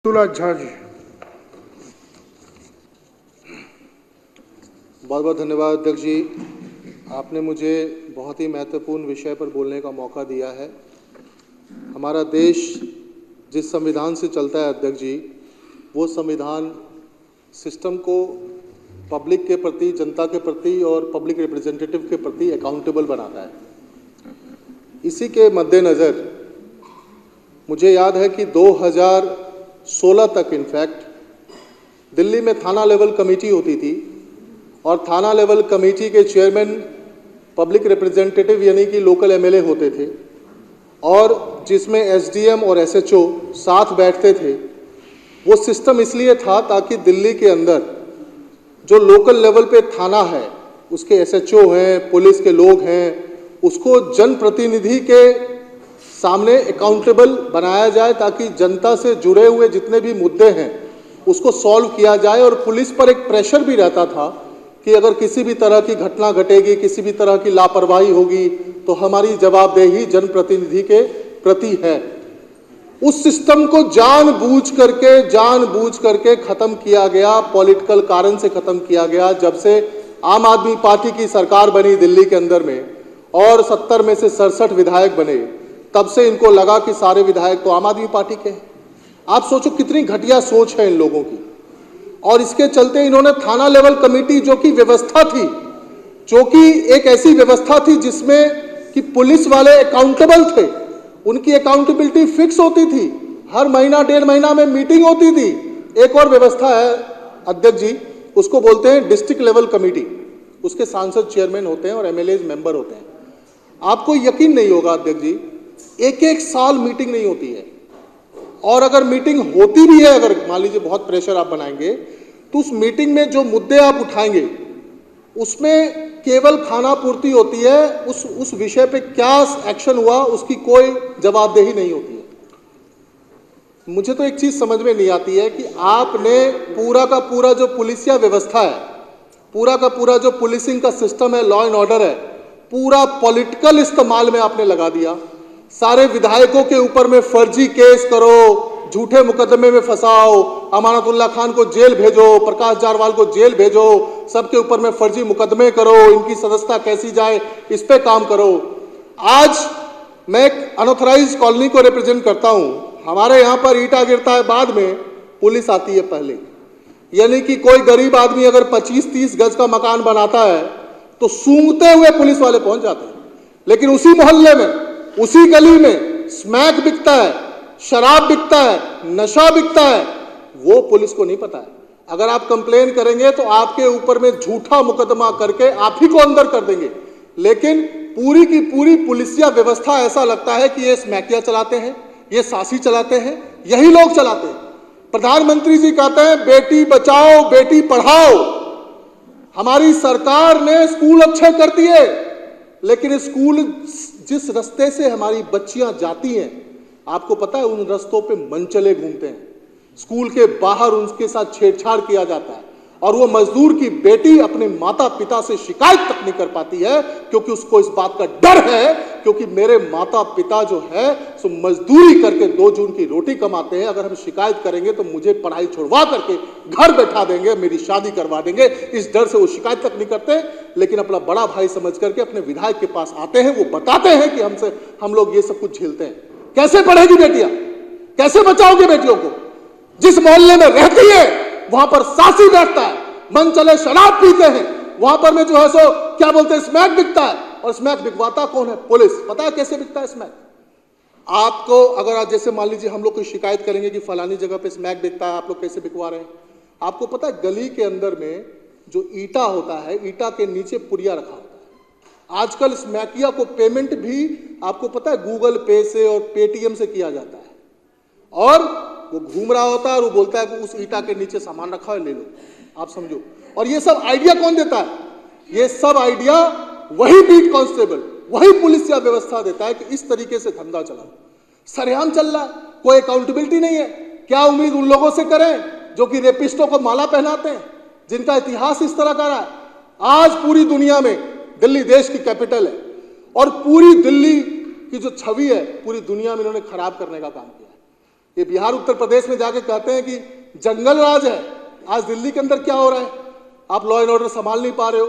तुला झा जी। बहुत बहुत धन्यवाद अध्यक्ष जी। आपने मुझे बहुत ही महत्वपूर्ण विषय पर बोलने का मौका दिया है। हमारा देश जिस संविधान से चलता है अध्यक्ष जी, वो संविधान सिस्टम को पब्लिक के प्रति, जनता के प्रति और पब्लिक रिप्रेजेंटेटिव के प्रति अकाउंटेबल बनाता है। इसी के मद्देनज़र मुझे याद है कि 2016 तक इनफैक्ट दिल्ली में थाना लेवल कमेटी होती थी और थाना लेवल कमेटी के चेयरमैन पब्लिक रिप्रेजेंटेटिव यानी कि लोकल एमएलए होते थे और जिसमें एसडीएम और एसएचओ साथ बैठते थे। वो सिस्टम इसलिए था ताकि दिल्ली के अंदर जो लोकल लेवल पे थाना है, उसके एसएचओ हैं, पुलिस के लोग हैं, उसको जनप्रतिनिधि के सामने अकाउंटेबल बनाया जाए ताकि जनता से जुड़े हुए जितने भी मुद्दे हैं उसको सॉल्व किया जाए। और पुलिस पर एक प्रेशर भी रहता था कि अगर किसी भी तरह की घटना घटेगी, किसी भी तरह की लापरवाही होगी तो हमारी जवाबदेही जनप्रतिनिधि के प्रति है। उस सिस्टम को जानबूझ करके खत्म किया गया, पॉलिटिकल कारण से खत्म किया गया। जब से आम आदमी पार्टी की सरकार बनी दिल्ली के अंदर में और 70 में से 67 विधायक बने, तब से इनको लगा कि सारे विधायक तो आम आदमी पार्टी के हैं। आप सोचो कितनी घटिया सोच है इन लोगों की। और इसके चलते इन्होंने थाना लेवल कमेटी जो कि व्यवस्था थी, जो कि एक ऐसी व्यवस्था थी जिसमें कि पुलिस वाले अकाउंटेबल थे, उनकी अकाउंटेबिलिटी फिक्स होती थी, हर महीना 1.5 महीना में मीटिंग होती थी। एक और व्यवस्था है अध्यक्ष जी, उसको बोलते हैं डिस्ट्रिक्ट लेवल कमेटी। उसके सांसद चेयरमैन होते हैं और एमएलए मेंबर होते हैं। आपको यकीन नहीं होगा अध्यक्ष जी, एक साल मीटिंग नहीं होती है। और अगर मीटिंग होती भी है, अगर मान लीजिए बहुत प्रेशर आप बनाएंगे, तो उस मीटिंग में जो मुद्दे आप उठाएंगे उसमें केवल खाना पूर्ति होती है। उस विषय पे क्या एक्शन हुआ उसकी कोई जवाबदेही नहीं होती है। मुझे तो एक चीज समझ में नहीं आती है कि आपने पूरा का पूरा जो पुलिसिया व्यवस्था है, पूरा का पूरा जो पुलिसिंग का सिस्टम है, लॉ एंड ऑर्डर है, पूरा पॉलिटिकल इस्तेमाल में आपने लगा दिया। सारे विधायकों के ऊपर में फर्जी केस करो, झूठे मुकदमे में फंसाओ, अमानतुल्लाह खान को जेल भेजो, प्रकाश जारवाल को जेल भेजो, सबके ऊपर में फर्जी मुकदमे करो, इनकी सदस्यता कैसी जाए इस पे काम करो। आज मैं एक अनऑथराइज कॉलोनी को रिप्रेजेंट करता हूं। हमारे यहां पर ईंटा गिरता है, बाद में पुलिस आती है पहले। यानी कि कोई गरीब आदमी अगर 25-30 गज का मकान बनाता है तो सूंघते हुए पुलिस वाले पहुंच जाते हैं। लेकिन उसी मोहल्ले में, उसी गली में स्मैक बिकता है, शराब बिकता है, नशा बिकता है, वो पुलिस को नहीं पता है। अगर आप कंप्लेन करेंगे तो आपके ऊपर में झूठा मुकदमा करके आप ही को अंदर कर देंगे। लेकिन पूरी की पूरी पुलिसिया व्यवस्था ऐसा लगता है कि ये स्मैकिया चलाते हैं, ये सासी चलाते हैं, यही लोग चलाते हैं। प्रधानमंत्री जी कहते हैं बेटी बचाओ बेटी पढ़ाओ। हमारी सरकार ने स्कूल अच्छे कर दिए, लेकिन स्कूल जिस रास्ते से हमारी बच्चियां जाती हैं, आपको पता है उन रास्तों पे मनचले घूमते हैं। स्कूल के बाहर उनके साथ छेड़छाड़ किया जाता है और वो मजदूर की बेटी अपने माता पिता से शिकायत तक नहीं कर पाती है, क्योंकि उसको इस बात का डर है क्योंकि मेरे माता पिता जो है सो मजदूरी करके 2 जून की रोटी कमाते हैं। अगर हम शिकायत करेंगे तो मुझे पढ़ाई छुड़वा करके घर बैठा देंगे, मेरी शादी करवा देंगे। इस डर से वो शिकायत तक नहीं करते, लेकिन अपना बड़ा भाई समझ करके अपने विधायक के पास आते हैं। वो बताते हैं कि हम लोग ये सब कुछ झेलते हैं। कैसे पढ़ेगी बेटियां, कैसे बचाओगे बेटियों को? जिस मोहल्ले में रहती है वहां पर सासी बैठता है, मन चले शराब पीते हैं, वहां पर में जो है सो क्या बोलते हैं स्मैक बिकता है। और स्मैक बिकवाता कौन है? पुलिस। पता है कैसे बिकता है स्मैक? आपको अगर आज जैसे मान लीजिए हम लोग कोई शिकायत करेंगे कि फलानी जगह पे स्मैक बिकता है, आप लोग कैसे बिकवा रहे हैं? आपको पता है गली के अंदर में जो ईटा होता है, ईटा के नीचे पुड़िया रखा होता है। आजकल स्मैकिया को पेमेंट भी आपको पता है गूगल पे से और पेटीएम से किया जाता है। और वो घूम रहा होता है और वो बोलता है कि उस ईटा के नीचे सामान रखा है, ले लो। आप समझो। और ये सब आइडिया कौन देता है? ये सब आइडिया वही बीट कांस्टेबल, वही पुलिस या व्यवस्था देता है कि इस तरीके से धंधा चलाओ। सरेआम चल रहा है, कोई अकाउंटेबिलिटी नहीं है। क्या उम्मीद उन लोगों से करें जो कि रेपिस्टों को माला पहनाते हैं, जिनका इतिहास इस तरह का रहा है? आज पूरी दुनिया में दिल्ली देश की कैपिटल है और पूरी दिल्ली की जो छवि है पूरी दुनिया में इन्होंने खराब करने का काम किया है। ये बिहार उत्तर प्रदेश में जाके कहते हैं कि जंगल राज है। आज दिल्ली के अंदर क्या हो रहा है? आप लॉ एंड ऑर्डर संभाल नहीं पा रहे हो।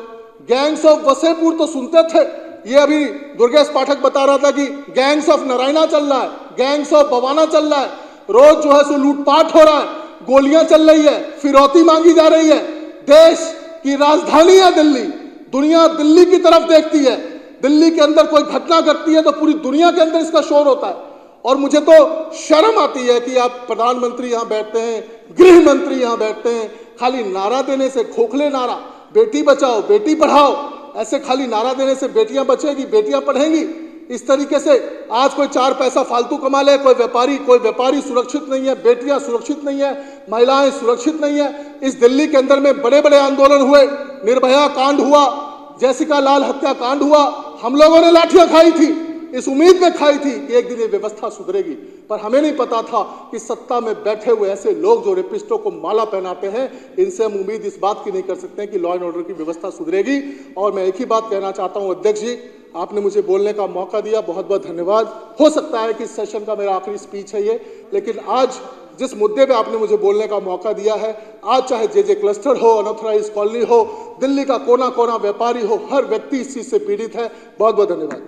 गैंग्स ऑफ वसेपुर तो सुनते थे, ये अभी दुर्गेश पाठक बता रहा था कि गैंग्स ऑफ नारायणा चल रहा है, गैंग्स ऑफ बवाना चल रहा है, रोज जो है सो लूटपाट हो रहा है, गोलियां चल रही है, फिरौती मांगी जा रही है। देश की राजधानी है दिल्ली, दुनिया दिल्ली की तरफ देखती है। दिल्ली के अंदर कोई घटना घटती है तो पूरी दुनिया के अंदर इसका शोर होता है। और मुझे तो शर्म आती है कि आप प्रधानमंत्री यहां बैठते हैं, गृह मंत्री यहां बैठते हैं, खाली नारा देने से, खोखले नारा, बेटी बचाओ बेटी पढ़ाओ, ऐसे खाली नारा देने से बेटियां बचेगी, बेटियां पढ़ेंगी, इस तरीके से आज कोई 4 पैसा फालतू कमा ले, कोई व्यापारी सुरक्षित नहीं है, बेटियां सुरक्षित नहीं है, महिलाएं सुरक्षित नहीं है। इस दिल्ली के अंदर में बड़े बड़े आंदोलन हुए, निर्भया कांड हुआ, जैसिका लाल हत्याकांड हुआ, हम लोगों ने लाठियां खाई थी, इस उम्मीद में खाई थी कि एक दिन ये व्यवस्था सुधरेगी। पर हमें नहीं पता था कि सत्ता में बैठे हुए ऐसे लोग जो रेपिस्टों को माला पहनाते हैं, इनसे हम उम्मीद इस बात की नहीं कर सकते हैं कि लॉ एंड ऑर्डर की व्यवस्था सुधरेगी। और मैं एक ही बात कहना चाहता हूं, अध्यक्ष जी, आपने मुझे बोलने का मौका दिया, बहुत बहुत धन्यवाद। हो सकता है कि इस सेशन का मेरा आखिरी स्पीच है ये, लेकिन आज जिस मुद्दे पे आपने मुझे बोलने का मौका दिया है, आज चाहे जे क्लस्टर हो, अनऑथराइज्ड कॉलोनी हो, दिल्ली का कोना कोना व्यापारी हो, हर व्यक्ति इस चीज से पीड़ित है। बहुत बहुत धन्यवाद।